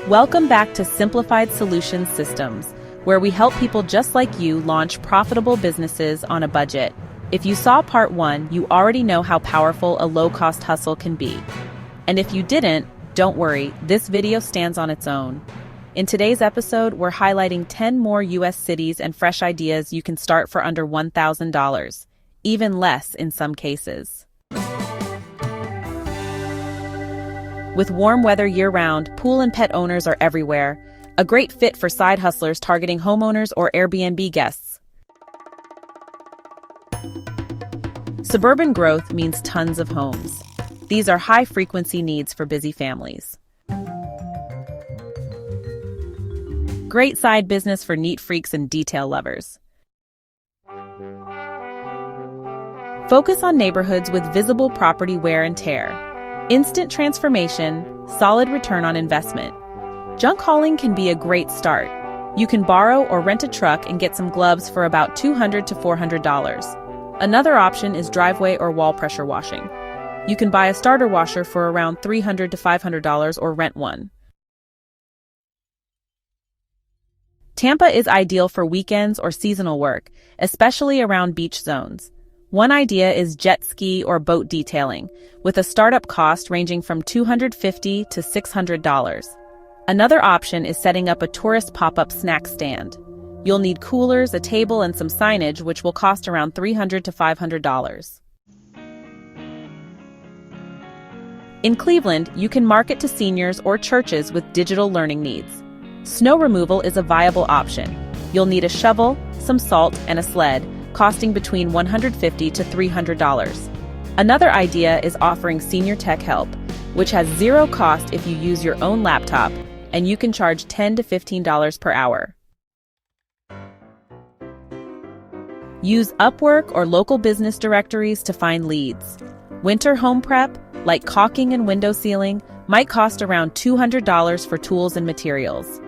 Welcome back to Simplified Solutions Systems, where we help people just like you launch profitable businesses on a budget. If you saw part 1, you already know how powerful a low-cost hustle can be. And if you didn't, don't worry, this video stands on its own. In today's episode, we're highlighting 10 more US cities and fresh ideas you can start for under $1,000, even less in some cases. With warm weather year-round, pool and pet owners are everywhere, a great fit for side hustlers targeting homeowners or Airbnb guests. Suburban growth means tons of homes. These are high-frequency needs for busy families. Great side business for neat freaks and detail lovers. Focus on neighborhoods with visible property wear and tear. Instant transformation, solid return on investment. Junk hauling can be a great start. You can borrow or rent a truck and get some gloves for about $200 to $400. Another option is driveway or wall pressure washing. You can buy a starter washer for around $300 to $500 or rent one. Tampa is ideal for weekends or seasonal work, especially around beach zones. One idea is jet ski or boat detailing, with a startup cost ranging from $250 to $600. Another option is setting up a tourist pop-up snack stand. You'll need coolers, a table, and some signage, which will cost around $300 to $500. In Cleveland, you can market to seniors or churches with digital learning needs. Snow removal is a viable option. You'll need a shovel, some salt, and a sled, costing between $150 to $300. Another idea is offering senior tech help, which has zero cost if you use your own laptop, and you can charge $10 to $15 per hour. Use Upwork or local business directories to find leads. Winter home prep, like caulking and window sealing, might cost around $200 for tools and materials.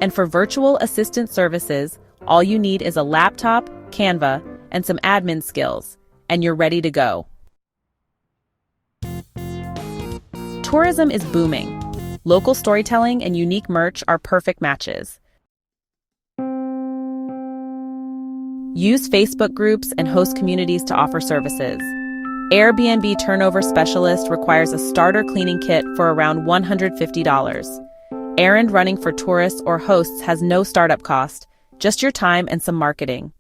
And for virtual assistant services, all you need is a laptop, Canva, and some admin skills, and you're ready to go. Tourism is booming. Local storytelling and unique merch are perfect matches. Use Facebook groups and host communities to offer services. Airbnb Turnover Specialist requires a starter cleaning kit for around $150. Errand running for tourists or hosts has no startup cost, just your time and some marketing.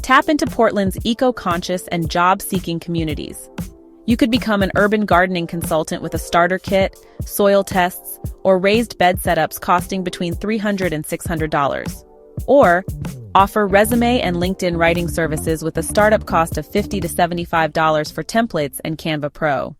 Tap into Portland's eco-conscious and job-seeking communities. You could become an urban gardening consultant with a starter kit, soil tests, or raised bed setups costing between $300 and $600. Or offer resume and LinkedIn writing services with a startup cost of $50 to $75 for templates and Canva Pro.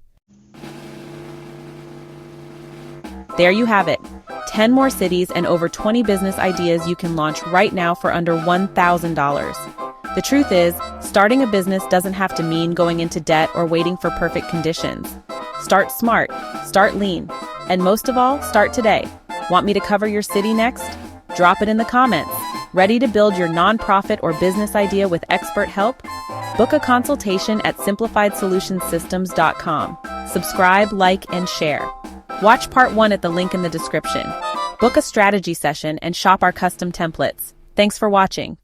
There you have it, 10 more cities and over 20 business ideas you can launch right now for under $1,000. The truth is, starting a business doesn't have to mean going into debt or waiting for perfect conditions. Start smart, start lean, and most of all, start today. Want me to cover your city next? Drop it in the comments. Ready to build your nonprofit or business idea with expert help? Book a consultation at simplifiedsolutionsystems.com. Subscribe, like, and share. Watch part 1 at the link in the description. Book a strategy session and shop our custom templates. Thanks for watching.